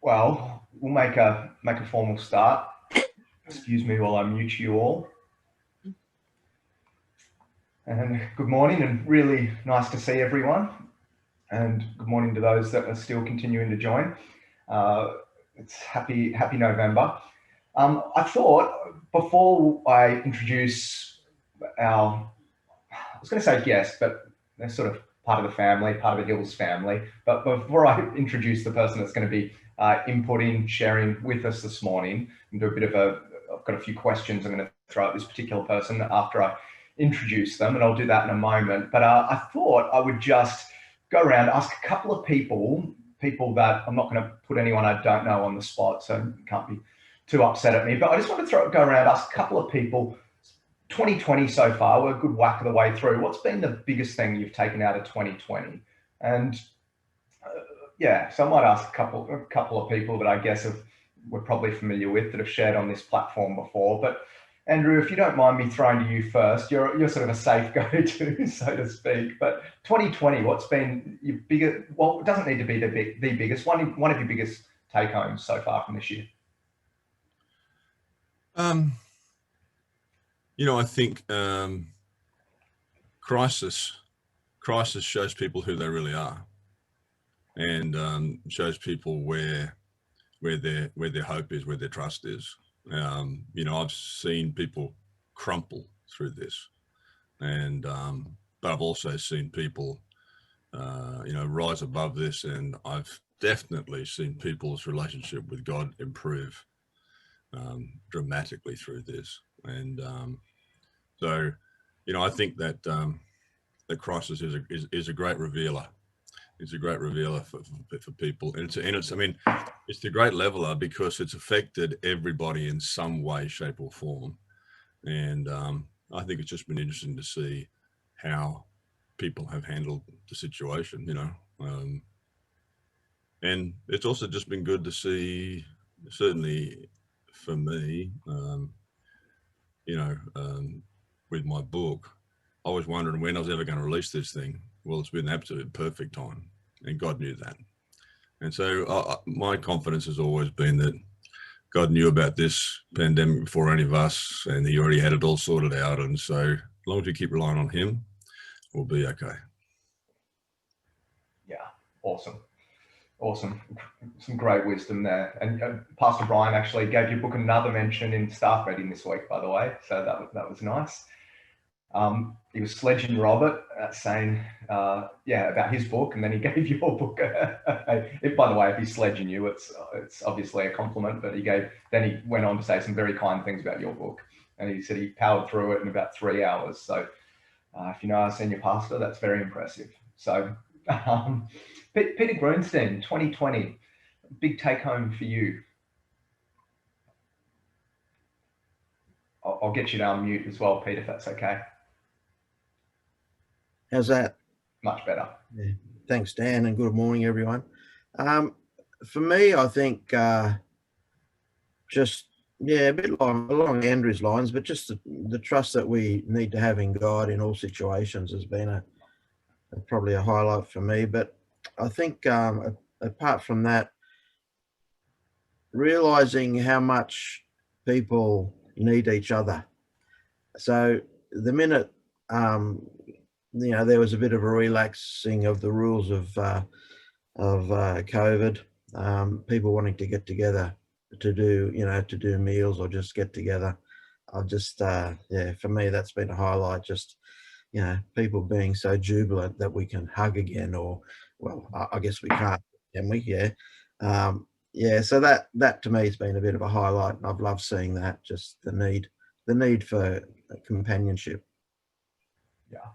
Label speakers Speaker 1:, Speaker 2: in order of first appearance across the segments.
Speaker 1: Well, we'll make a formal start. Excuse me while I mute you all. And good morning, and really nice to see everyone. And good morning to those that are still continuing to join. It's happy November. I thought before I introduce I was going to say guest, but they're sort of part of the family, part of the Hills family. But before I introduce the person that's going to be inputting, sharing with us this morning, and do a bit of I've got a few questions I'm going to throw at this particular person after I introduce them, and I'll do that in a moment. But I thought I would just go around, ask a couple of people that I'm not going to put anyone I don't know on the spot, so you can't be too upset at me. But I just want to go around, ask a couple of people. 2020 so far, we're a good whack of the way through. What's been the biggest thing you've taken out of 2020? And so I might ask a couple of people that I guess we're probably familiar with that have shared on this platform before. But Andrew, if you don't mind me throwing to you first, you're sort of a safe go-to, so to speak. But 2020, what's been your biggest? Well, it doesn't need to be the biggest. One of your biggest take-homes so far from this year.
Speaker 2: I think crisis shows people who they really are, and shows people where their hope is, where their trust is. I've seen people crumple through this, and but I've also seen people rise above this, and I've definitely seen people's relationship with God improve dramatically through this. And so I think that the crisis is a great revealer. It's a great revealer for people, and it's the great leveler because it's affected everybody in some way, shape, or form. And I think it's just been interesting to see how people have handled the situation, and it's also just been good to see, certainly for me, with my book, I was wondering when I was ever going to release this thing. Well, it's been an absolute perfect time, and God knew that. And so my confidence has always been that God knew about this pandemic before any of us, and he already had it all sorted out. And so as long as we keep relying on him, we'll be okay.
Speaker 1: Yeah, awesome. Some great wisdom there. And Pastor Brian actually gave your book another mention in staff reading this week, by the way. So that was nice. He was sledging Robert, saying, about his book, and then he gave your book. By the way, if he's sledging you, it's obviously a compliment. But then he went on to say some very kind things about your book, and he said he powered through it in about 3 hours. So, if you know our senior pastor, that's very impressive. So, Peter Grunstein, 2020, big take home for you. I'll get you to unmute as well, Pete, if that's okay.
Speaker 3: How's that?
Speaker 1: Much better.
Speaker 3: Yeah. Thanks, Dan, and good morning, everyone. For me, I think a bit along Andrew's lines, but just the trust that we need to have in God in all situations has been probably a highlight for me. But I think apart from that, realizing how much people need each other. So the minute there was a bit of a relaxing of the rules of COVID, people wanting to get together to do meals or just get together. For me, that's been a highlight. Just people being so jubilant that we can hug again, or I guess we can't, can we? So that to me has been a bit of a highlight, and I've loved seeing that, just the need for companionship.
Speaker 1: Yeah.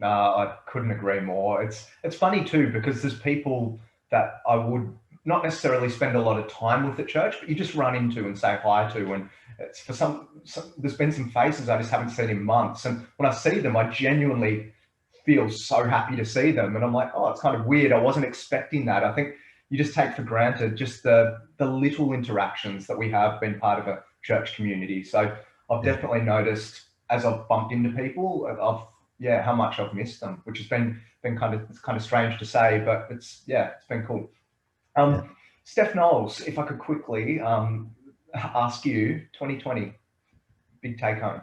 Speaker 1: No, I couldn't agree more. It's funny too, because there's people that I would not necessarily spend a lot of time with at church, but you just run into and say hi to. And it's for some there's been some faces I just haven't seen in months. And when I see them, I genuinely feel so happy to see them. And I'm like, oh, it's kind of weird. I wasn't expecting that. I think you just take for granted just the little interactions that we have been part of a church community. So I've definitely noticed as I've bumped into people, how much I've missed them, which has been kind of strange to say, but it's been cool. Steph Knowles, if I could quickly ask you, 2020, big take home.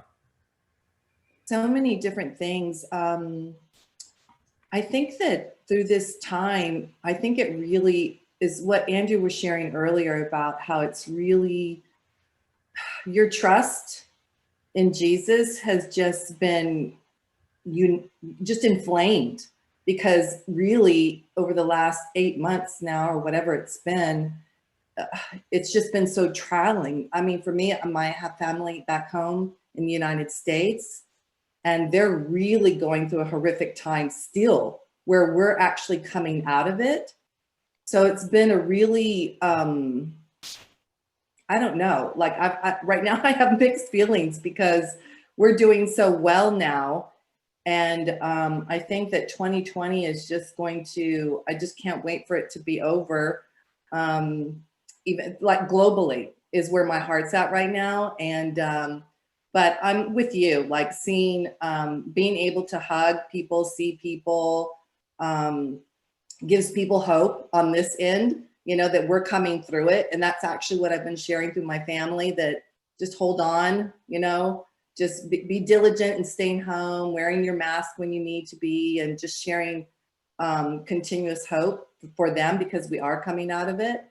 Speaker 4: So many different things. I think that through this time, I think it really is what Andrew was sharing earlier about how it's really your trust in Jesus has just been just inflamed, because really over the last 8 months now, or whatever it's just been so trialing. I mean, for me, I have family back home in the United States, and they're really going through a horrific time still, where we're actually coming out of it. So it's been a really, I don't know, like right now I have mixed feelings, because we're doing so well now. And I think that 2020 is just going to, I just can't wait for it to be over. Even like globally is where my heart's at right now. And, but I'm with you, like seeing, being able to hug people, see people, gives people hope on this end, you know, that we're coming through it. And that's actually what I've been sharing through my family, that just hold on, you know, just be diligent and staying home, wearing your mask when you need to be, and just sharing continuous hope for them, because we are coming out of it.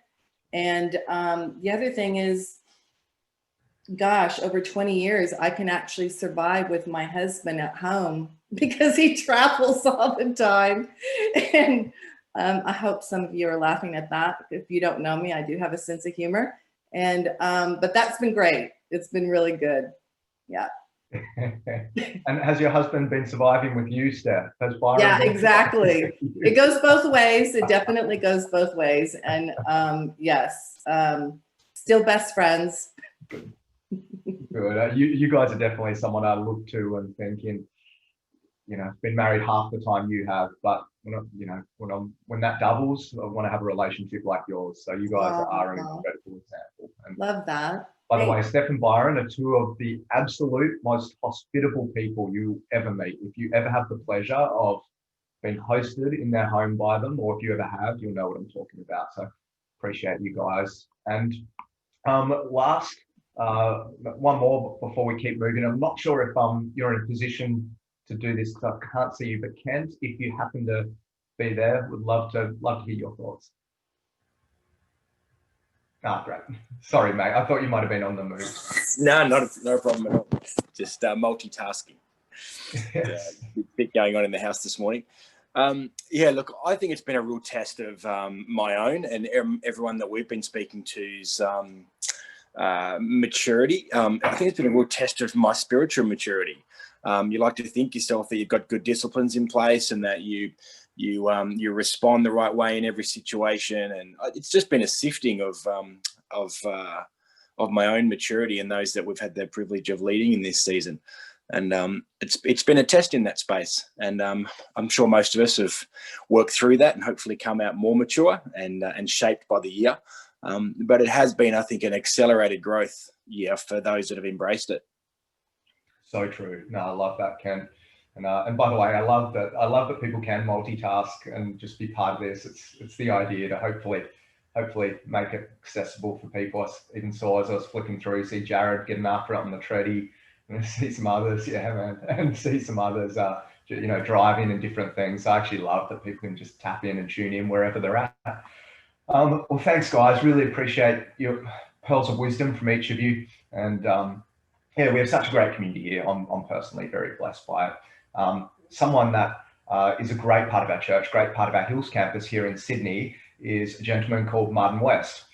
Speaker 4: And the other thing is, gosh, over 20 years, I can actually survive with my husband at home, because he travels all the time. And I hope some of you are laughing at that. If you don't know me, I do have a sense of humor. And, but that's been great. It's been really good. Yeah.
Speaker 1: And has your husband been surviving with you, Steph? Has Byron?
Speaker 4: Yeah, exactly. It goes both ways. It definitely goes both ways. And yes, still best friends.
Speaker 1: Good. You guys are definitely someone I look to and thinking, you know, been married half the time you have, but you know, when that doubles, I want to have a relationship like yours. So you guys are an incredible example. And
Speaker 4: love that.
Speaker 1: by the way, Steph and Byron are two of the absolute most hospitable people you ever meet. If you ever have the pleasure of being hosted in their home by them, or if you ever have, you'll know what I'm talking about. So appreciate you guys. And last, one more before we keep moving. I'm not sure if you're in a position to do this, because I can't see you, but Kent, if you happen to be there, would love to hear your thoughts. Ah, great. Sorry, mate. I thought you might have been on the move.
Speaker 5: No, no problem at all. Just multitasking.
Speaker 1: Yes.
Speaker 5: Bit going on in the house this morning. Yeah, look, I think it's been a real test of my own and everyone that we've been speaking to's maturity. I think it's been a real test of my spiritual maturity. You like to think yourself that you've got good disciplines in place and that you respond the right way in every situation, and it's just been a sifting of my own maturity and those that we've had the privilege of leading in this season. And it's been a test in that space, and I'm sure most of us have worked through that and hopefully come out more mature and shaped by the year. But it has been, I think, an accelerated growth year for those that have embraced it.
Speaker 1: So true. No, I love that, Ken. And by the way, I love that people can multitask and just be part of this. It's the idea to hopefully make it accessible for people. I even saw as I was flicking through, see Jared getting after it on the treadie, and see some others, yeah, man, and see some others, you know, driving and different things. I actually love that people can just tap in and tune in wherever they're at. Well, thanks, guys. Really appreciate your pearls of wisdom from each of you. And yeah, we have such a great community here. I'm personally very blessed by it. Someone that is a great part of our church, great part of our Hills campus here in Sydney, is a gentleman called Martin West.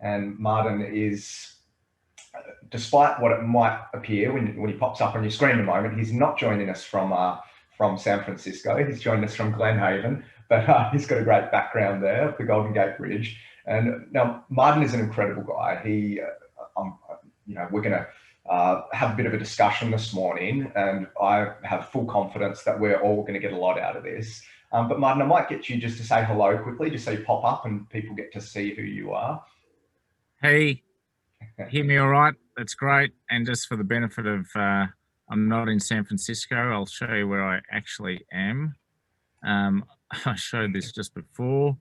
Speaker 1: And Martin is, despite what it might appear when he pops up on your screen in a moment, he's not joining us from San Francisco. He's joined us from Glenhaven, but he's got a great background there, the Golden Gate Bridge. And now Martin is an incredible guy. He, you know, we're going to have a bit of a discussion this morning, and I have full confidence that we're all going to get a lot out of this. But Martin, I might get you just to say hello quickly, just so you pop up and people get to see who you are.
Speaker 6: Hey, hear me all right? That's great. And just for the benefit of, I'm not in San Francisco, I'll show you where I actually am. I showed this just before.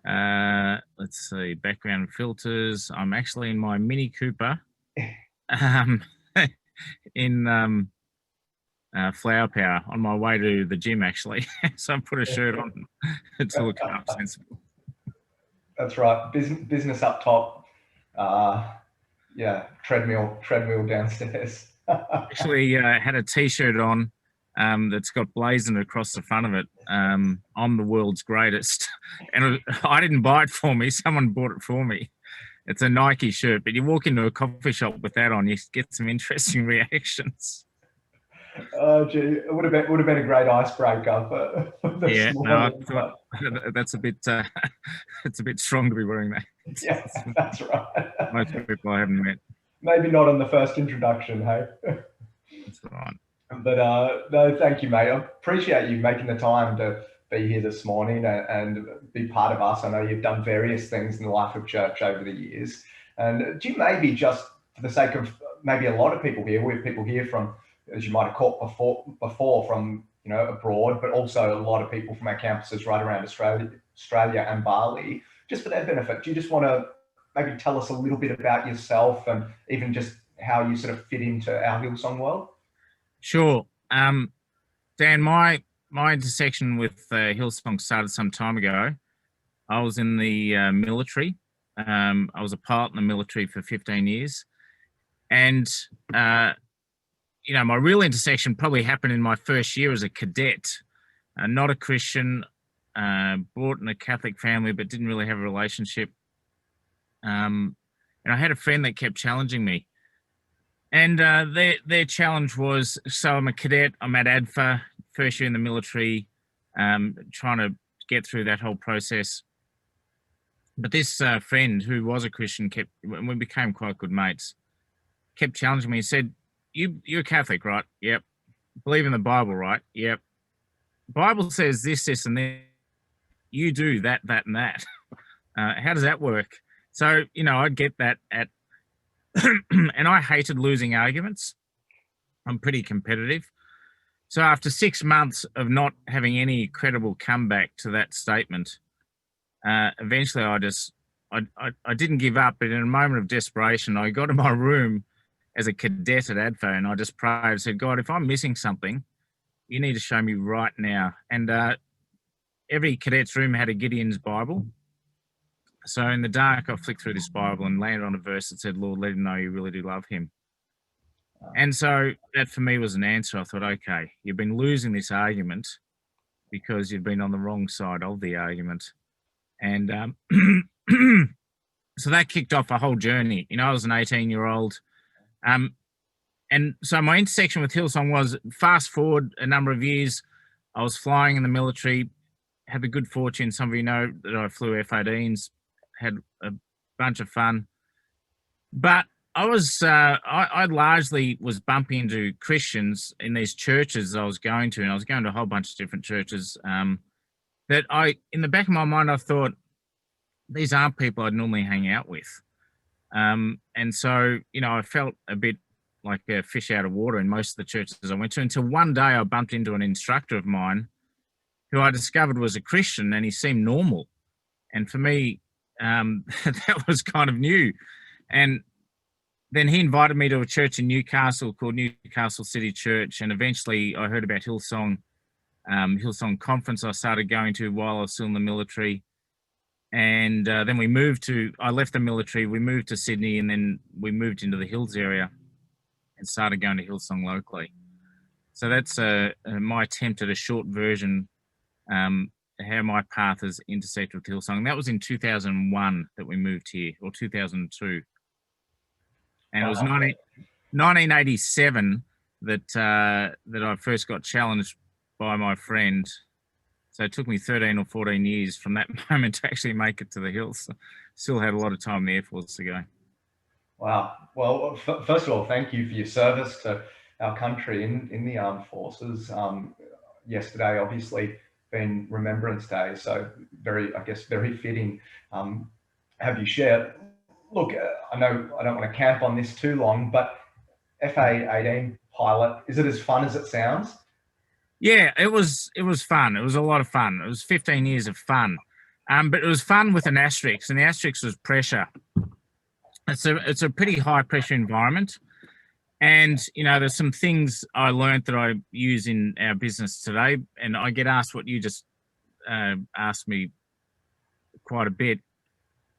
Speaker 6: Let's let's see, background filters. I'm actually in my Mini Cooper um, in Flower Power on my way to the gym, actually. So I put a shirt on to look up sensible.
Speaker 1: That's right. Business up top. Yeah, treadmill downstairs.
Speaker 6: Actually, had a T-shirt on that's got blazoned across the front of it. I'm the world's greatest, and I didn't buy it for me. Someone bought it for me. It's a Nike shirt, but you walk into a coffee shop with that on, you get some interesting reactions.
Speaker 1: Oh, gee, it would have been a great icebreaker for this
Speaker 6: Yeah, no, I
Speaker 1: morning,
Speaker 6: thought that's a bit it's a bit strong to be wearing that.
Speaker 1: yeah, that's right.
Speaker 6: Most people I haven't met.
Speaker 1: Maybe not on the first introduction, hey.
Speaker 6: That's right.
Speaker 1: But no, thank you, mate. I appreciate you making the time to be here this morning and be part of us. I know you've done various things in the life of church over the years. And do you maybe, just for the sake of maybe a lot of people here, we have people here from, as you might have caught before from, you know, abroad, but also a lot of people from our campuses right around Australia and Bali, just for their benefit. Do you just want to maybe tell us a little bit about yourself and even just how you sort of fit into our Hillsong world?
Speaker 6: Sure. Dan, my intersection with Hillsong started some time ago. I was in the military. I was a pilot in the military for 15 years. And, you know, my real intersection probably happened in my first year as a cadet. Not a Christian, brought in a Catholic family, but didn't really have a relationship. And I had a friend that kept challenging me. And their challenge was, so I'm a cadet, I'm at ADFA, first year in the military, trying to get through that whole process. But this friend who was a Christian we became quite good mates, kept challenging me and said, you're Catholic, right? Yep. Believe in the Bible, right? Yep. Bible says this, and this. You do that, and that. How does that work? So, you know, I'd get that at, and I hated losing arguments. I'm pretty competitive. So after 6 months of not having any credible comeback to that statement, eventually I didn't give up, but in a moment of desperation, I got in my room as a cadet at ADFA and I just prayed and said, God, if I'm missing something, you need to show me right now. And every cadet's room had a Gideon's Bible. So in the dark, I flicked through this Bible and landed on a verse that said, Lord, let him know you really do love him. And so that for me was an answer. I thought, okay, you've been losing this argument because you've been on the wrong side of the argument. And so that kicked off a whole journey. You know, I was an 18-year-old. And so my intersection with Hillsong was, fast forward a number of years, I was flying in the military, had the good fortune, some of you know that I flew F-18s, had a bunch of fun. But I was, I largely was bumping into Christians in these churches I was going to, and I was going to a whole bunch of different churches that in the back of my mind, I thought, these aren't people I'd normally hang out with. And so, you know, I felt a bit like a fish out of water in most of the churches I went to, until one day I bumped into an instructor of mine who I discovered was a Christian, and he seemed normal. And for me, that was kind of new. And then he invited me to a church in Newcastle called Newcastle City Church. And eventually I heard about Hillsong conference I started going to while I was still in the military. And then I left the military, we moved to Sydney, and then we moved into the Hills area and started going to Hillsong locally. So that's my attempt at a short version, how my path has intersected with Hillsong. That was in 2001 that we moved here, or 2002. And it was 1987 that I first got challenged by my friend. So it took me 13 or 14 years from that moment to actually make it to the hills. Still had a lot of time in the Air Force to go.
Speaker 1: Wow. Well, first of all, thank you for your service to our country in the armed forces. Yesterday, obviously, been Remembrance Day, so very fitting. Have you shared? Look, I know I don't want to camp on this too long, but FA-18 pilot, is it as fun as it sounds?
Speaker 6: Yeah, it was fun. It was a lot of fun. It was 15 years of fun. But it was fun with an asterisk, and the asterisk was pressure. It's a pretty high pressure environment. And, you know, there's some things I learned that I use in our business today, and I get asked what you just asked me quite a bit.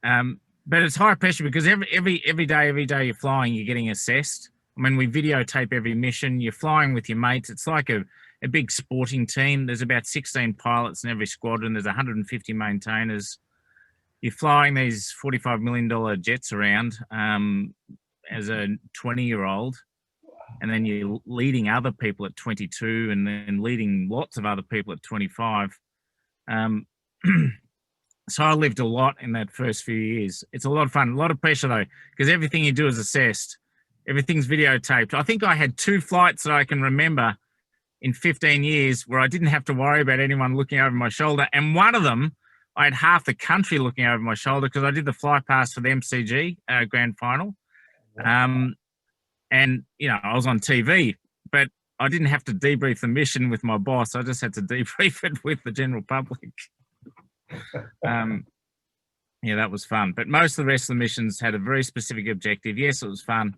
Speaker 6: But it's high pressure because every day you're flying, you're getting assessed. I mean, we videotape every mission. You're flying with your mates. It's like a big sporting team. There's about 16 pilots in every squadron. There's 150 maintainers. You're flying these $45 million jets around as a 20-year-old, and then you're leading other people at 22, and then leading lots of other people at 25. So I lived a lot in that first few years. It's a lot of fun, a lot of pressure though, because everything you do is assessed. Everything's videotaped. I think I had 2 flights that I can remember in 15 years where I didn't have to worry about anyone looking over my shoulder. And one of them, I had half the country looking over my shoulder because I did the fly pass for the MCG grand final. And, you know, I was on TV, but I didn't have to debrief the mission with my boss. I just had to debrief it with the general public. Yeah, that was fun. But most of the rest of the missions had a very specific objective. Yes, it was fun,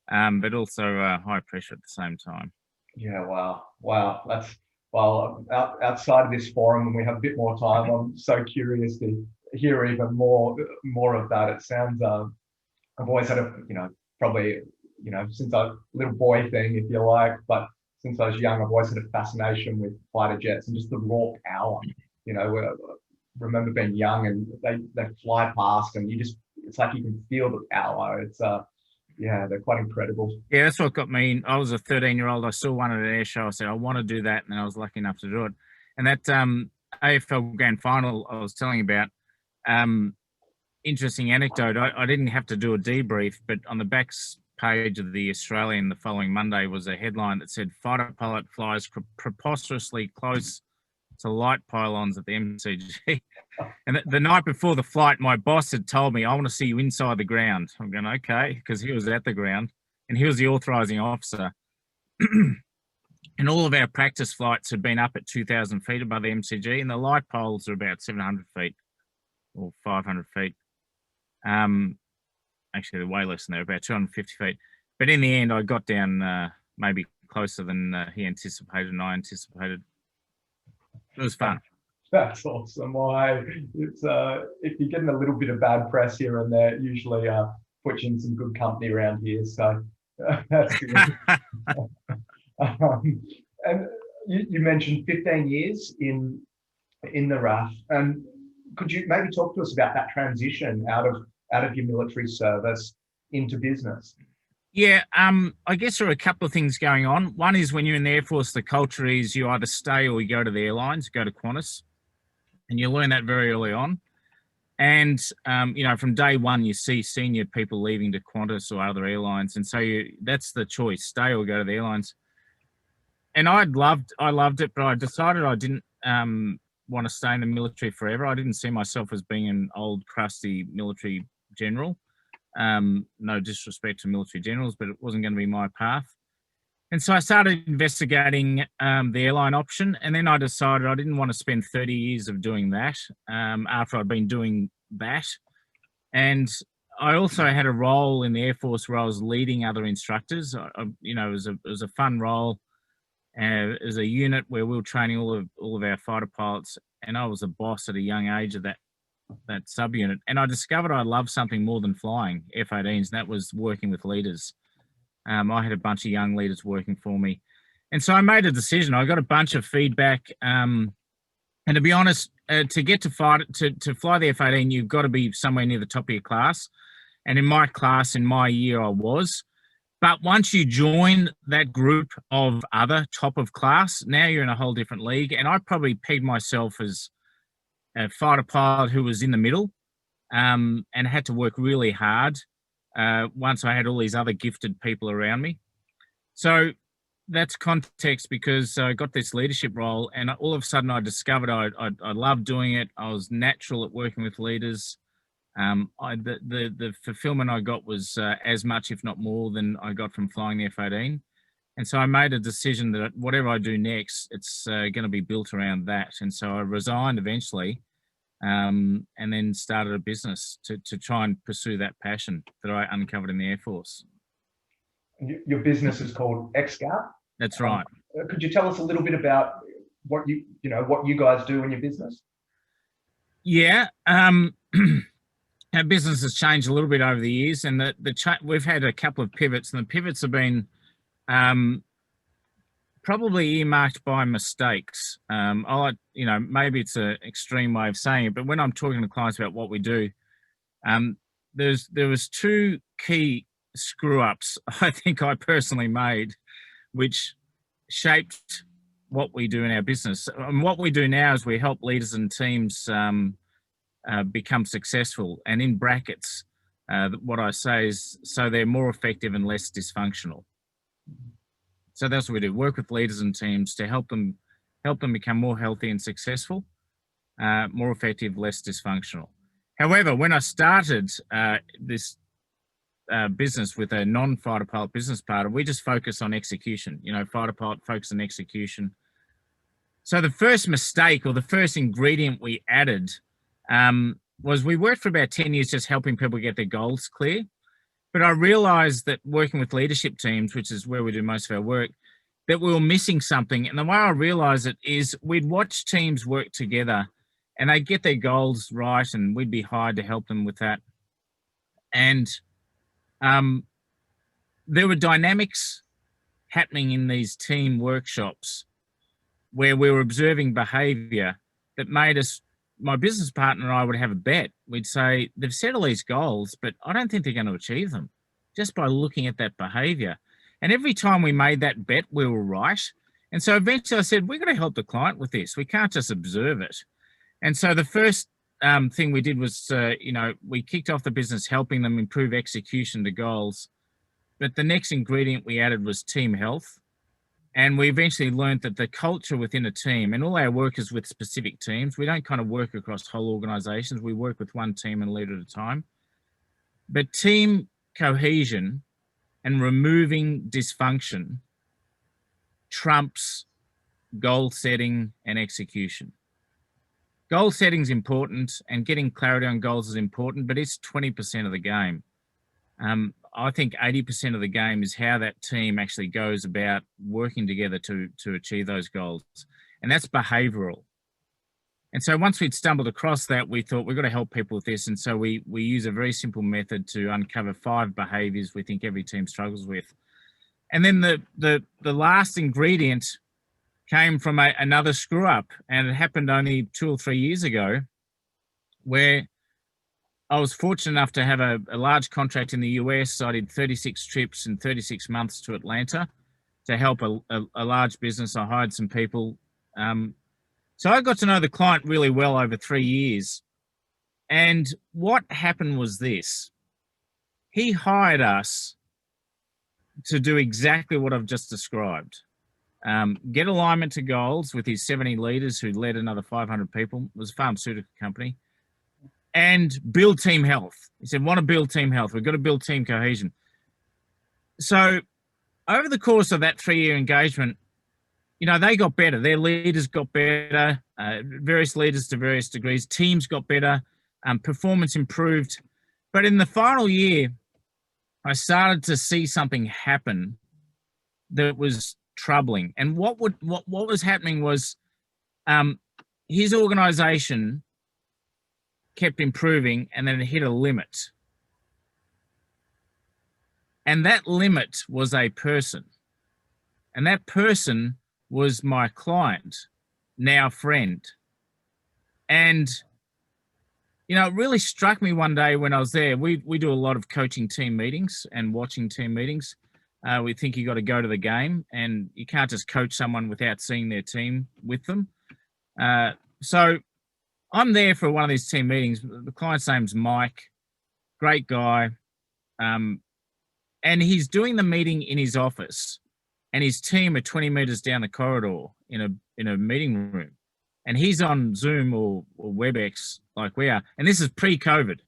Speaker 6: but also high pressure at the same time.
Speaker 1: Yeah, wow. That's, well, outside of this forum, and we have a bit more time, I'm so curious to hear even more of that. It sounds, I've always had probably, since a little boy thing, if you like, but since I was young, I've always had a fascination with fighter jets and just the raw power. I remember being young and they fly past and it's like you can feel the power. It's they're quite incredible.
Speaker 6: Yeah, that's what got me. I was a 13-year-old. I saw one at an air show. I said, I want to do that. And I was lucky enough to do it. And that AFL grand final I was telling you about, interesting anecdote. I didn't have to do a debrief, but on the back page of the Australian the following Monday was a headline that said, fighter pilot flies preposterously close to light pylons at the MCG. And the night before the flight, my boss had told me, I want to see you inside the ground. I'm going, okay, because he was at the ground and he was the authorizing officer. And all of our practice flights had been up at 2,000 feet above the MCG, and the light poles are about 700 feet or 500 feet. Actually, they're way less than that, about 250 feet. But in the end, I got down maybe closer than he anticipated and I anticipated. It was fun.
Speaker 1: That's awesome. It's if you're getting a little bit of bad press here and there, it usually puts you in some good company around here. So that's good. And you mentioned 15 years in the RAF, and could you maybe talk to us about that transition out of your military service into business?
Speaker 6: Yeah, I guess there are a couple of things going on. One is when you're in the Air Force, the culture is you either stay or you go to the airlines, go to Qantas, and you learn that very early on. And, from day one, you see senior people leaving to Qantas or other airlines. And so that's the choice, stay or go to the airlines. And I loved it, but I decided I didn't want to stay in the military forever. I didn't see myself as being an old, crusty military general. No disrespect to military generals, but it wasn't going to be my path. And so I started investigating the airline option. And then I decided I didn't want to spend 30 years of doing that after I'd been doing that. And I also had a role in the Air Force where I was leading other instructors. It was a fun role. As a unit where we were training all of our fighter pilots, and I was a boss at a young age of that subunit. And I discovered I loved something more than flying F-18s, and that was working with leaders. I had a bunch of young leaders working for me. And so I made a decision. I got a bunch of feedback. And to be honest, to get to fly the F-18, you've got to be somewhere near the top of your class. And in my class, in my year, I was. But once you join that group of other top of class, now you're in a whole different league. And I probably pegged myself as a fighter pilot who was in the middle and had to work really hard once I had all these other gifted people around me. So that's context because I got this leadership role, and all of a sudden I discovered I loved doing it. I was natural at working with leaders. The fulfillment I got was as much, if not more, than I got from flying the F-18. And so I made a decision that whatever I do next, it's going to be built around that. And so I resigned eventually and then started a business to try and pursue that passion that I uncovered in the Air Force.
Speaker 1: Your business is called XGAP.
Speaker 6: That's right.
Speaker 1: Could you tell us a little bit about what you guys do in your business?
Speaker 6: Yeah. Our business has changed a little bit over the years, and we've had a couple of pivots, and the pivots have been probably earmarked by mistakes. Maybe it's an extreme way of saying it, but when I'm talking to clients about what we do, there was two key screw-ups I think I personally made, which shaped what we do in our business. And what we do now is we help leaders and teams become successful. And in brackets, what I say is so they're more effective and less dysfunctional. So that's what we do: work with leaders and teams to help them become more healthy and successful, more effective, less dysfunctional. However, when I started this business with a non-fighter pilot business partner, we just focus on execution. Fighter pilot focus on execution. So the first mistake, or the first ingredient we added, was we worked for about 10 years just helping people get their goals clear. But I realized that working with leadership teams, which is where we do most of our work, that we were missing something. And the way I realized it is we'd watch teams work together and they'd get their goals right, and we'd be hired to help them with that. And there were dynamics happening in these team workshops where we were observing behavior that made us, my business partner and I would have a bet. We'd say, they've set all these goals, but I don't think they're going to achieve them just by looking at that behavior. And every time we made that bet, we were right. And so eventually I said, we're going to help the client with this. We can't just observe it. And so the first thing we did was, we kicked off the business helping them improve execution to goals. But the next ingredient we added was team health. And we eventually learned that the culture within a team, and all our work is with specific teams. We don't kind of work across whole organizations. We work with one team and leader at a time. But team cohesion and removing dysfunction trumps goal setting and execution. Goal setting is important, and getting clarity on goals is important, but it's 20% of the game. I think 80% of the game is how that team actually goes about working together to achieve those goals. And that's behavioral. And so once we'd stumbled across that, we thought we've got to help people with this. And so we use a very simple method to uncover 5 behaviors we think every team struggles with. And then the last ingredient came from another screw up, and it happened only 2 or 3 years ago, where I was fortunate enough to have a large contract in the US. I did 36 trips in 36 months to Atlanta to help a large business. I hired some people. So I got to know the client really well over 3 years. And what happened was this: he hired us to do exactly what I've just described. Get alignment to goals with his 70 leaders who led another 500 people. It was a pharmaceutical company. And build team health. He said, want to build team health. We've got to build team cohesion. So over the course of that 3-year engagement, they got better. Their leaders got better, various leaders to various degrees. Teams got better, performance improved. But in the final year, I started to see something happen that was troubling. And what was happening was his organization kept improving, and then it hit a limit. And that limit was a person. And that person was my client, now friend. And, it really struck me one day when I was there. We do a lot of coaching team meetings and watching team meetings. We think you got to go to the game, and you can't just coach someone without seeing their team with them. So I'm there for one of these team meetings. The client's name's Mike, great guy. And he's doing the meeting in his office, and his team are 20 meters down the corridor in a meeting room. And he's on Zoom or WebEx like we are. And this is pre-COVID.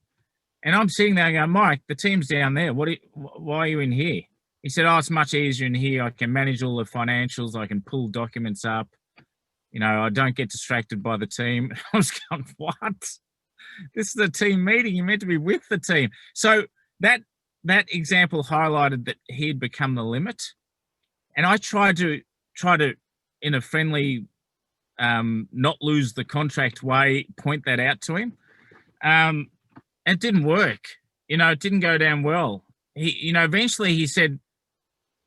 Speaker 6: And I'm sitting there going, Mike, the team's down there. Why are you in here? He said, it's much easier in here. I can manage all the financials. I can pull documents up. I don't get distracted by the team. I was going, what? This is a team meeting. You're meant to be with the team. So that example highlighted that he had become the limit. And I tried to, in a friendly, not lose the contract way, point that out to him. It didn't work. It didn't go down well. He, eventually he said,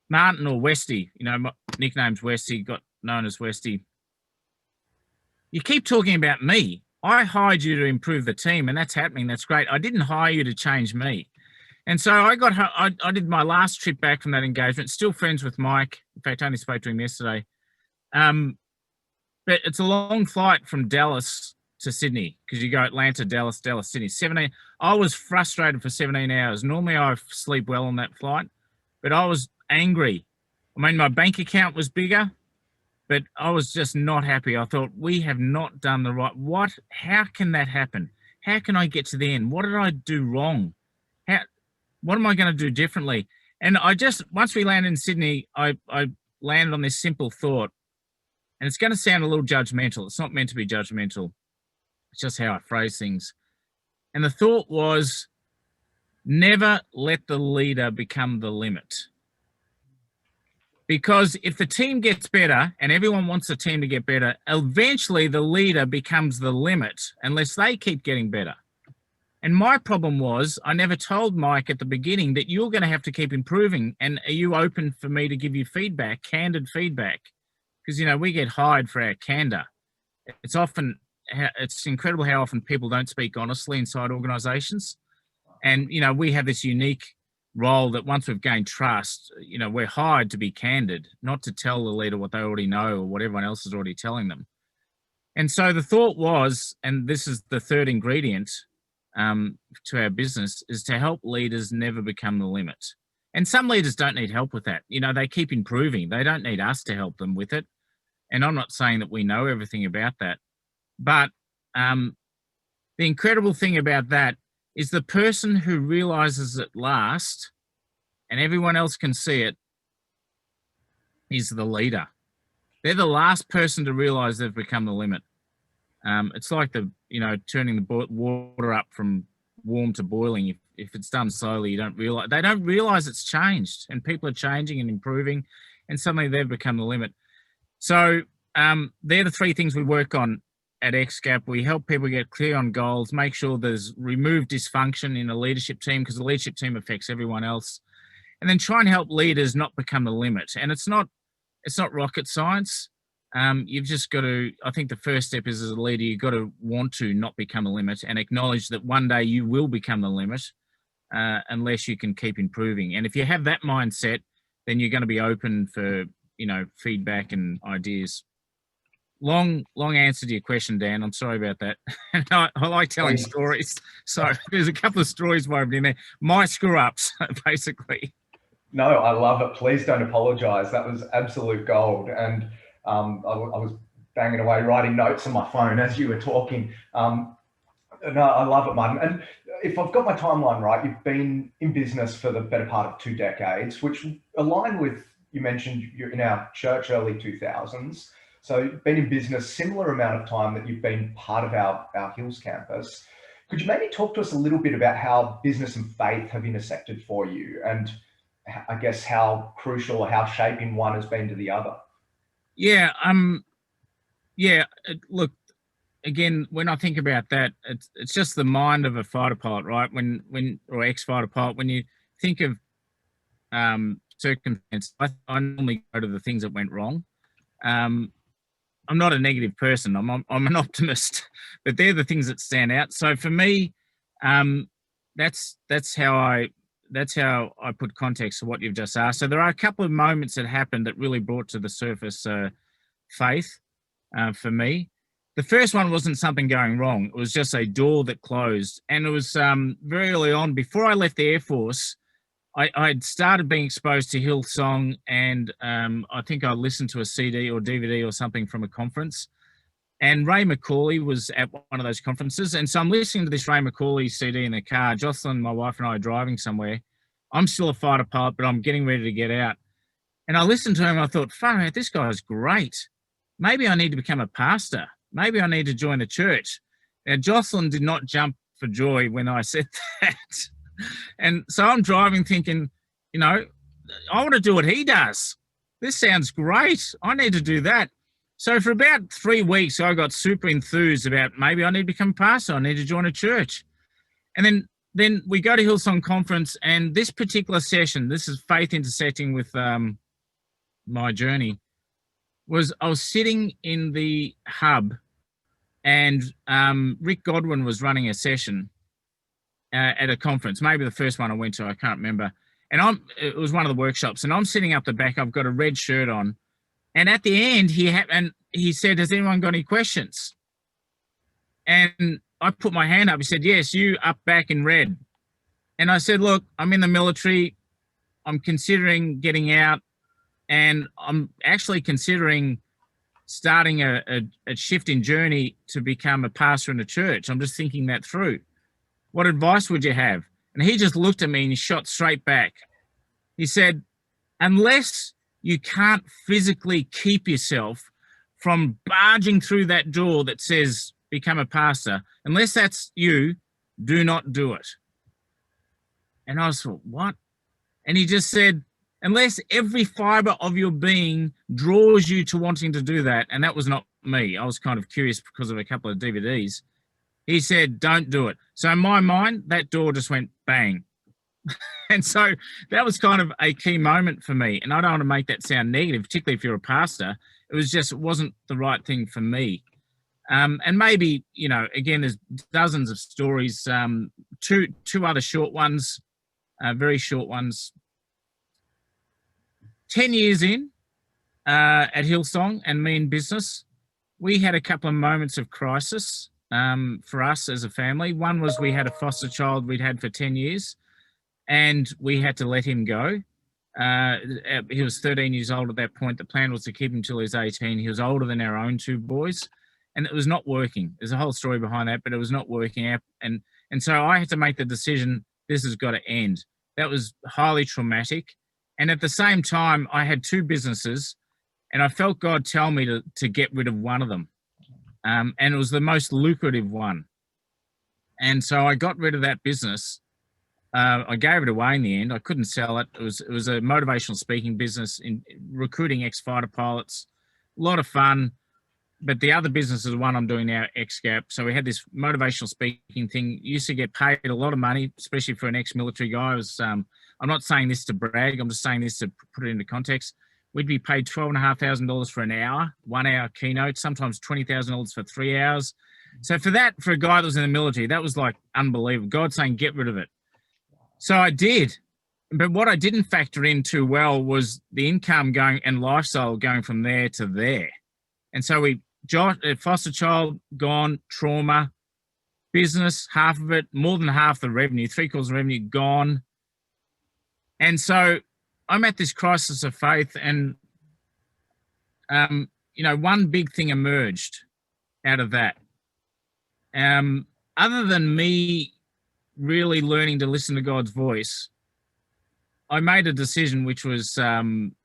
Speaker 6: Martin or Westy, my nickname's Westy, got known as Westy. You keep talking about me. I hired you to improve the team, and that's happening. That's great. I didn't hire you to change me. And so I did my last trip back from that engagement, still friends with Mike. In fact, I only spoke to him yesterday. But it's a long flight from Dallas to Sydney, because you go Atlanta, Dallas, Sydney. 17. I was frustrated for 17 hours. Normally I sleep well on that flight, but I was angry. I mean, my bank account was bigger, but I was just not happy. I thought, we have not done the right. How can that happen? How can I get to the end? What did I do wrong? What am I going to do differently? And once we landed in Sydney, I landed on this simple thought, and it's going to sound a little judgmental. It's not meant to be judgmental. It's just how I phrase things. And the thought was, never let the leader become the limit. Because if the team gets better, and everyone wants the team to get better, eventually the leader becomes the limit unless they keep getting better. And my problem was, I never told Mike at the beginning that you're going to have to keep improving. And are you open for me to give you feedback, candid feedback? Because, we get hired for our candor. It's incredible how often people don't speak honestly inside organizations. And, we have this unique role that once we've gained trust, we're hired to be candid, not to tell the leader what they already know or what everyone else is already telling them. And so the thought was, and this is the third ingredient to our business, is to help leaders never become the limit. And some leaders don't need help with that. They keep improving. They don't need us to help them with it. And I'm not saying that we know everything about that. But the incredible thing about that is the person who realizes it last, and everyone else can see it, is the leader. They're the last person to realize they've become the limit. It's like turning the water up from warm to boiling. If it's done slowly, they don't realize it's changed, and people are changing and improving, and suddenly they've become the limit. So they're the three things we work on at XGAP. We help people get clear on goals, make sure there's removed dysfunction in a leadership team, because the leadership team affects everyone else, and then try and help leaders not become the limit. And it's not rocket science. You've just got to, I think the first step is, as a leader, you've got to want to not become a limit and acknowledge that one day you will become the limit unless you can keep improving. And if you have that mindset, then you're going to be open for, feedback and ideas. Long answer to your question, Dan. I'm sorry about that. I like telling stories. So there's a couple of stories woven in there. My screw-ups, basically.
Speaker 1: No, I love it. Please don't apologize. That was absolute gold. And I was banging away writing notes on my phone as you were talking. No, I love it, Martin. And if I've got my timeline right, you've been in business for the better part of 2 decades, which align with, you mentioned you're in our church early 2000s. So you've been in business similar amount of time that you've been part of our Hills campus. Could you maybe talk to us a little bit about how business and faith have intersected for you, and I guess how crucial or how shaping one has been to the other?
Speaker 6: Yeah. Look, again, when I think about that, it's just the mind of a fighter pilot, right? Or ex-fighter pilot, when you think of circumstance, I normally go to the things that went wrong. I'm not a negative person. I'm an optimist, but they're the things that stand out. So for me, that's how I put context to what you've just asked. So there are a couple of moments that happened that really brought to the surface faith for me. The first one wasn't something going wrong. It was just a door that closed. And it was very early on, before I left the Air Force, I'd started being exposed to Hillsong, and I think I listened to a CD or DVD or something from a conference. And Ray McCauley was at one of those conferences. And so I'm listening to this Ray McCauley CD in the car. Jocelyn, my wife, and I are driving somewhere. I'm still a fighter pilot, but I'm getting ready to get out. And I listened to him and I thought, fuck, this guy's great. maybe I need to become a pastor. Maybe I need to join a church. Now, Jocelyn did not jump for joy when I said that. And so I'm driving thinking, you know, I want to do what he does. This sounds great. I need to do that. So for about 3 weeks, I got super enthused about maybe I need to become a pastor. I need to join a church. And then we go to Hillsong Conference, and this particular session, this is faith intersecting with my journey, was I was sitting in the hub, and Rick Godwin was running a session at a conference, maybe the first one I went to, I can't remember. And it was one of the workshops, and I'm sitting up the back. I've got a red shirt on, and at the end he said, "Has anyone got any questions?" And I put my hand up. He said, "Yes, you up back in red." And I said, "Look, I'm in the military. I'm considering getting out, and I'm actually considering starting a shift in journey to become a pastor in a church. I'm just thinking that through. What advice would you have?" And he just looked at me and he shot straight back. He said, "Unless you can't physically keep yourself from barging through that door that says become a pastor, unless that's you, do not do it." And I was like, what? And he just said, unless every fiber of your being draws you to wanting to do that, and that was not me. I was kind of curious because of a couple of DVDs. He said, don't do it. So in my mind, that door just went bang. And so that was kind of a key moment for me. And I don't want to make that sound negative, particularly if you're a pastor. It wasn't the right thing for me. And maybe, you know, again, there's dozens of stories, two other short ones, very short ones. 10 years in at Hillsong and me in business, we had a couple of moments of crisis for us as a family. One was we had a foster child we'd had for 10 years and we had to let him go. He was 13 years old at that point. The plan was to keep him till he was 18. He was older than our own two boys, and it was not working. There's a whole story behind that, but it was not working out. And so I had to make the decision, this has got to end. That was highly traumatic. And at the same time, I had two businesses, and I felt God tell me to get rid of one of them. And it was the most lucrative one. And so I got rid of that business. I gave it away in the end. I couldn't sell it. It was a motivational speaking business in recruiting ex-fighter pilots. A lot of fun. But the other business is the one I'm doing now, XGAP. So we had this motivational speaking thing. Used to get paid a lot of money, especially for an ex-military guy. I'm not saying this to brag. I'm just saying this to put it into context. We'd be paid $12,500 for an hour, 1 hour keynote, sometimes $20,000 for 3 hours. So for a guy that was in the military, that was like unbelievable. God saying, get rid of it. So I did. But what I didn't factor in too well was the income going and lifestyle going from there to there. And so foster child gone, trauma, business, half of it, more than half the revenue, 3/4 of the revenue gone. And so I'm at this crisis of faith, and, you know, one big thing emerged out of that. Other than me really learning to listen to God's voice, I made a decision, which was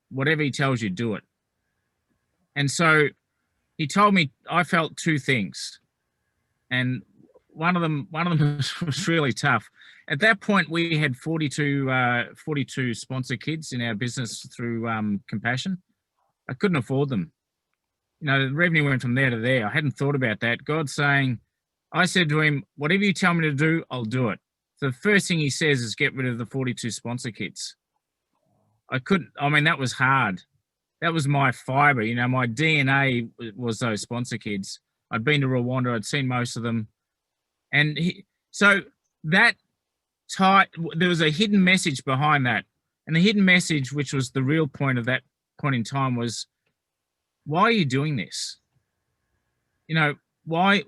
Speaker 6: whatever he tells you, do it. And so he told me, I felt two things. And one of them was really tough. At that point, we had 42 sponsor kids in our business through Compassion. I couldn't afford them. You know, the revenue went from there to there. I hadn't thought about that. God saying, I said to him, whatever you tell me to do, I'll do it. So the first thing he says is get rid of the 42 sponsor kids. That was hard. That was my fiber. You know, my DNA was those sponsor kids. I'd been to Rwanda. I'd seen most of them. And there was a hidden message behind that. And the hidden message, which was the real point of that point in time, was, why are you doing this? You know, why?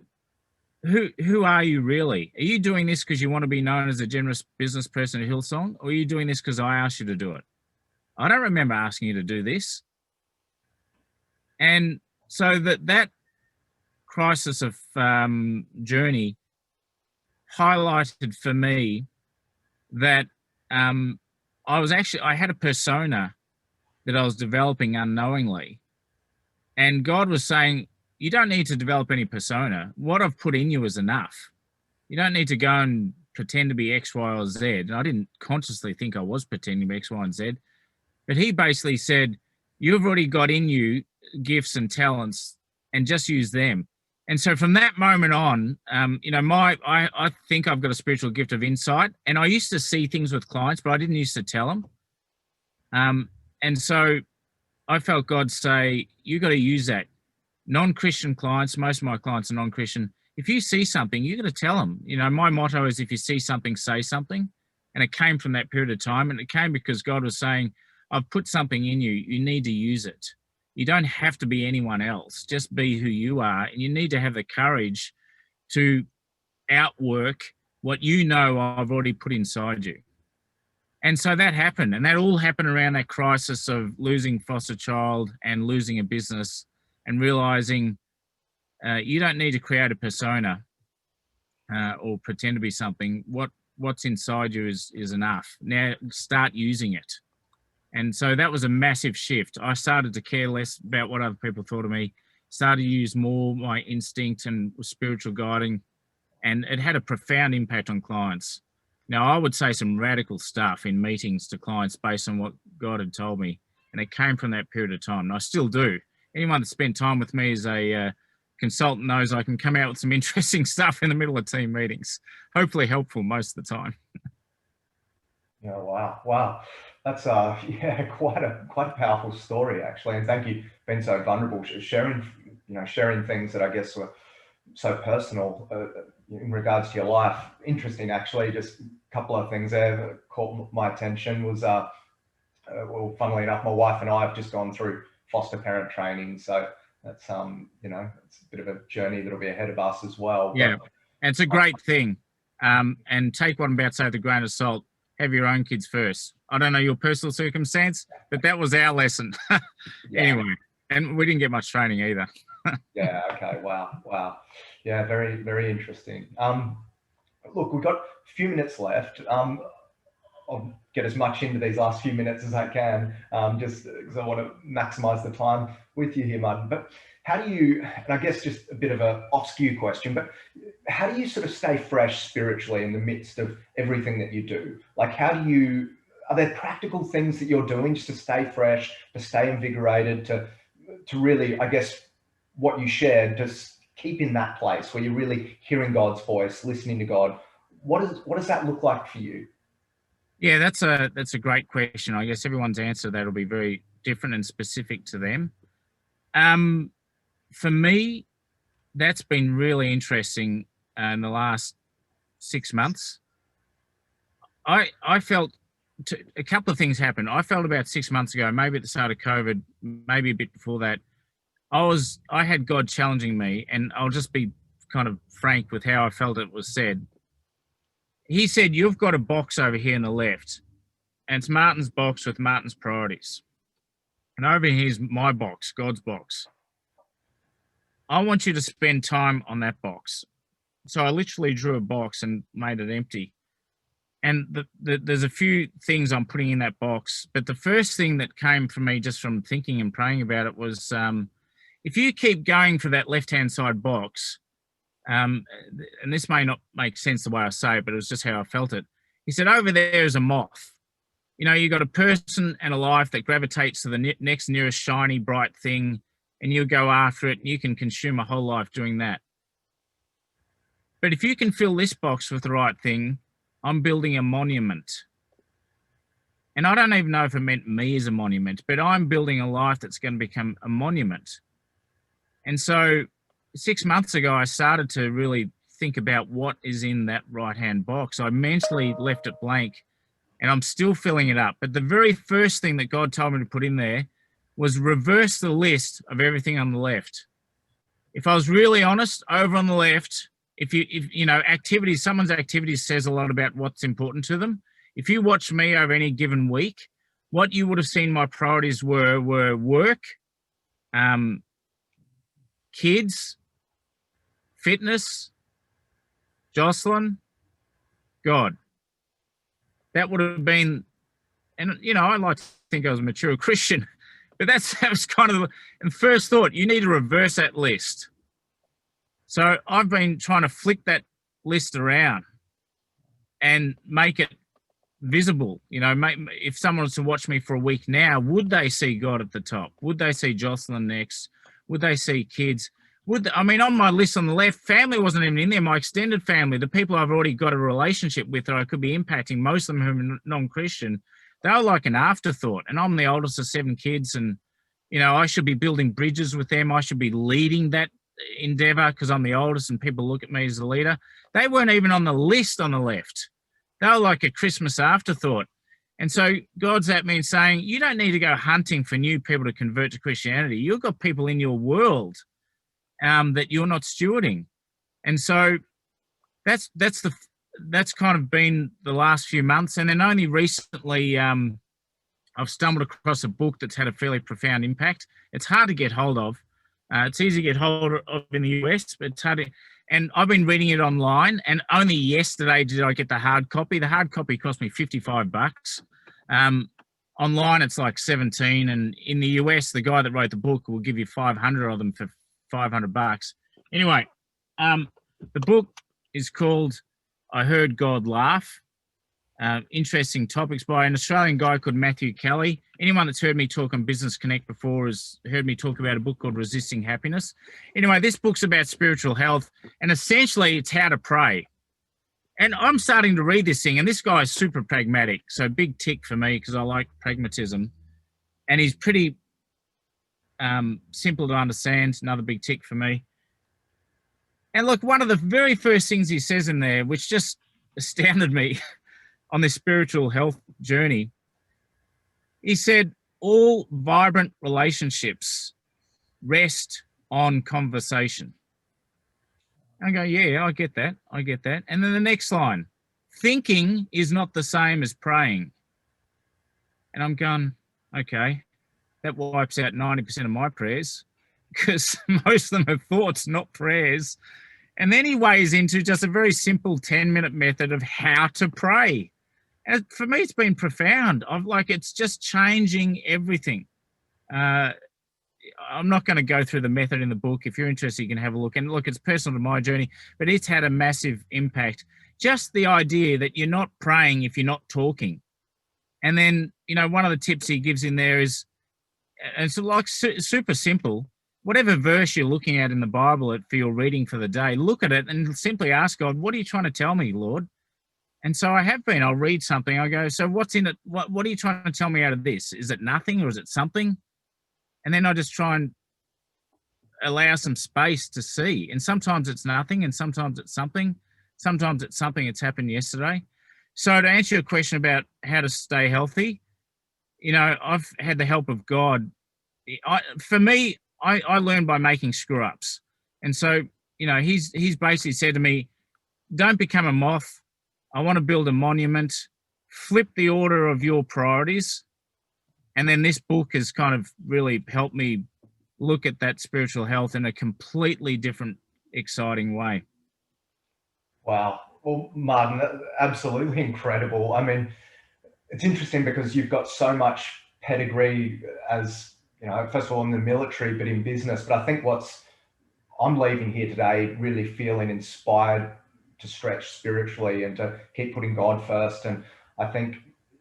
Speaker 6: Who are you really? Are you doing this because you want to be known as a generous business person at Hillsong? Or are you doing this because I asked you to do it? I don't remember asking you to do this. And so that crisis of journey highlighted for me that I had a persona that I was developing unknowingly. And God was saying, you don't need to develop any persona. What I've put in you is enough. You don't need to go and pretend to be X, Y, or Z. And I didn't consciously think I was pretending to be X, Y, and Z. But he basically said, you've already got in you gifts and talents, and just use them. And so from that moment on, you know, I think I've got a spiritual gift of insight, and I used to see things with clients, but I didn't used to tell them. And so I felt God say, you got to use that. Non-Christian clients, most of my clients are non-Christian. If you see something, you got to tell them. You know, my motto is, if you see something, say something. And it came from that period of time, and it came because God was saying, I've put something in you. You need to use it. You don't have to be anyone else. Just be who you are. And you need to have the courage to outwork what you know I've already put inside you. And so that happened. And that all happened around that crisis of losing foster child and losing a business, and realizing you don't need to create a persona or pretend to be something. What's inside you is enough. Now start using it. And so that was a massive shift. I started to care less about what other people thought of me, started to use more my instinct and spiritual guiding, and it had a profound impact on clients. Now, I would say some radical stuff in meetings to clients based on what God had told me, and it came from that period of time, and I still do. Anyone that spent time with me as a consultant knows I can come out with some interesting stuff in the middle of team meetings, hopefully helpful most of the time.
Speaker 1: Yeah, wow. That's yeah, quite a powerful story, actually. And thank you for being so vulnerable, sharing things that I guess were so personal in regards to your life. Interesting, actually. Just a couple of things there that caught my attention was, well, funnily enough, my wife and I have just gone through foster parent training, so that's you know, it's a bit of a journey that'll be ahead of us as well.
Speaker 6: Yeah, and it's a great thing. And take what I'm about to say with a grain of salt. Have your own kids first. I don't know your personal circumstance, but that was our lesson.
Speaker 1: Yeah.
Speaker 6: Anyway, and we didn't get much training either.
Speaker 1: Yeah. Okay. Wow. Yeah. Very, very interesting. Look, we've got a few minutes left. I'll get as much into these last few minutes as I can, just because I want to maximize the time with you here, Martin. But how do you, and I guess just a bit of an off-skew question, but how do you sort of stay fresh spiritually in the midst of everything that you do? Like, are there practical things that you're doing just to stay fresh, to stay invigorated, to really, I guess, what you shared, just keep in that place where you're really hearing God's voice, listening to God? What does that look like for you?
Speaker 6: Yeah, that's a great question. I guess everyone's answer to that will be very different and specific to them. For me, that's been really interesting in the last 6 months. I felt a couple of things happened. I felt about 6 months ago, maybe at the start of COVID, maybe a bit before that, I had God challenging me, and I'll just be kind of frank with how I felt it was said. He said, you've got a box over here on the left, and it's Martin's box with Martin's priorities. And over here's my box, God's box. I want you to spend time on that box. So I literally drew a box and made it empty. And there's a few things I'm putting in that box. But the first thing that came from me just from thinking and praying about it was, if you keep going for that left-hand side box, and this may not make sense the way I say it, but it was just how I felt it. He said, over there is a moth. You know, you've got a person and a life that gravitates to the next nearest shiny, bright thing, and you go after it, and you can consume a whole life doing that. But if you can fill this box with the right thing, I'm building a monument. And I don't even know if it meant me as a monument, but I'm building a life that's going to become a monument. And so 6 months ago, I started to really think about what is in that right-hand box. I mentally left it blank, and I'm still filling it up. But the very first thing that God told me to put in there was reverse the list of everything on the left. If I was really honest, over on the left, if you know, activities, someone's activities says a lot about what's important to them. If you watch me over any given week, what you would have seen my priorities were work, kids, fitness, Jocelyn, God. That would have been, and you know, I like to think I was a mature Christian, But that was kind of the first thought. You need to reverse that list. So I've been trying to flick that list around and make it visible. You know, if someone was to watch me for a week now, would they see God at the top? Would they see Jocelyn next? Would they see kids? I mean, on my list on the left, family wasn't even in there. My extended family, the people I've already got a relationship with that I could be impacting, most of them who are non-Christian, they were like an afterthought. And I'm the oldest of 7 kids, and, you know, I should be building bridges with them. I should be leading that endeavor because I'm the oldest and people look at me as the leader. They weren't even on the list on the left. They were like a Christmas afterthought. And so God's at me and saying, you don't need to go hunting for new people to convert to Christianity. You've got people in your world that you're not stewarding. And so that's kind of been the last few months. And then only recently I've stumbled across a book that's had a fairly profound impact. It's hard to get hold of. It's easy to get hold of in the US, but it's hard to, and I've been reading it online, and only yesterday did I get the hard copy. The hard copy cost me $55. Online, it's like 17, and in the US, the guy that wrote the book will give you 500 of them for $500. Anyway, the book is called I Heard God Laugh. Interesting topics by an Australian guy called Matthew Kelly. Anyone that's heard me talk on Business Connect before has heard me talk about a book called Resisting Happiness. Anyway, this book's about spiritual health, and essentially it's how to pray. And I'm starting to read this thing, and this guy is super pragmatic, so big tick for me because I like pragmatism. And he's pretty simple to understand, another big tick for me. And look, one of the very first things he says in there, which just astounded me on this spiritual health journey, he said, all vibrant relationships rest on conversation. I go, yeah, I get that. I get that. And then the next line, thinking is not the same as praying. And I'm going, okay, that wipes out 90% of my prayers because most of them are thoughts, not prayers. And then he weighs into just a very simple 10-minute method of how to pray. And for me, it's been profound. It's just changing everything. I'm not going to go through the method in the book. If you're interested, you can have a look. And look, it's personal to my journey, but it's had a massive impact. Just the idea that you're not praying if you're not talking. And then, you know, one of the tips he gives in there is, and it's like super simple, whatever verse you're looking at in the Bible for your reading for the day, look at it and simply ask God, what are you trying to tell me, Lord? And so I have been, I'll read something. I go, so what's in it? What are you trying to tell me out of this? Is it nothing or is it something? And then I just try and allow some space to see. And sometimes it's nothing and sometimes it's something. Sometimes it's something that's happened yesterday. So to answer your question about how to stay healthy, you know, I've had the help of God. For me, I learned by making screw ups. And so, you know, he's basically said to me, don't become a moth. I want to build a monument, flip the order of your priorities. And then this book has kind of really helped me look at that spiritual health in a completely different, exciting way.
Speaker 1: Wow. Well, Martin, absolutely incredible. I mean, it's interesting because you've got so much pedigree as, you know, first of all in the military, but in business. But I think I'm leaving here today really feeling inspired to stretch spiritually and to keep putting God first. And I think,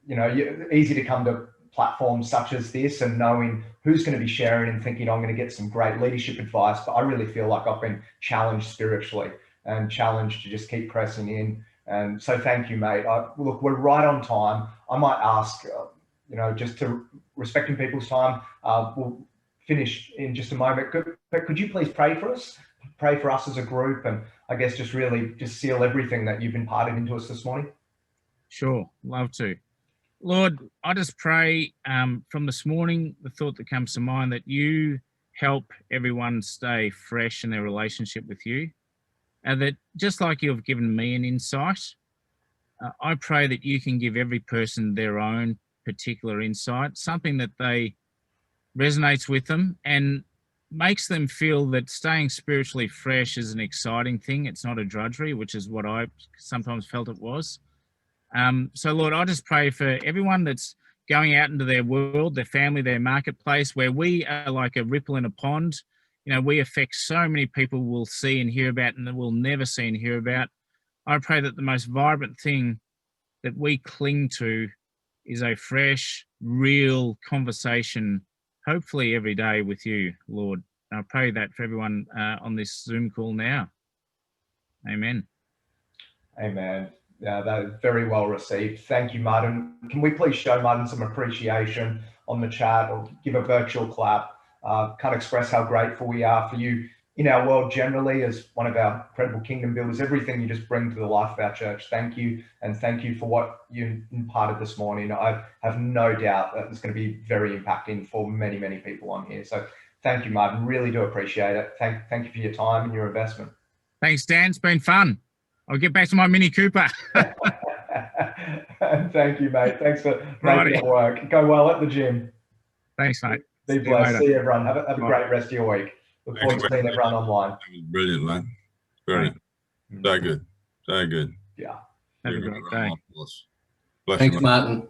Speaker 1: you know, easy to come to platforms such as this and knowing who's going to be sharing and thinking I'm going to get some great leadership advice. But I really feel like I've been challenged spiritually and challenged to just keep pressing in. And so thank you, mate. Look, we're right on time. I might ask, you know, just to respecting people's time, we'll finish in just a moment. But could you please pray for us? Pray for us as a group, and I guess just really just seal everything that you've imparted into us this morning.
Speaker 6: Sure, love to. Lord, I just pray from this morning, the thought that comes to mind, that you help everyone stay fresh in their relationship with you. And that just like you've given me an insight, I pray that you can give every person their own particular insight, something that resonates with them and makes them feel that staying spiritually fresh is an exciting thing. It's not a drudgery, which is what I sometimes felt it was. So Lord, I just pray for everyone that's going out into their world, their family, their marketplace, where we are like a ripple in a pond. You know, we affect so many people we'll see and hear about and that we'll never see and hear about. I pray that the most vibrant thing that we cling to is a fresh, real conversation, hopefully every day with you, Lord. I pray that for everyone on this Zoom call now. Amen.
Speaker 1: Amen. Yeah, that is very well received. Thank you, Martin. Can we please show Martin some appreciation on the chat or give a virtual clap? Can't express how grateful we are for you in our world generally as one of our incredible kingdom builders, everything you just bring to the life of our church. Thank you. And thank you for what you imparted this morning. I have no doubt that it's going to be very impacting for many, many people on here. So thank you, Martin. Really do appreciate it. Thank you for your time and your investment.
Speaker 6: Thanks, Dan. It's been fun. I'll get back to my Mini Cooper.
Speaker 1: Thank you, mate. Thanks for making it work. Go well at the gym.
Speaker 6: Thanks, mate.
Speaker 1: Be blessed. See you, everyone. Have a great rest of your week. Look forward to seeing everyone online.
Speaker 2: That was brilliant, man. Brilliant. So good. So good.
Speaker 1: Yeah.
Speaker 6: Have a great day.
Speaker 2: Bless
Speaker 7: Thanks,
Speaker 2: you, mate.
Speaker 7: Martin.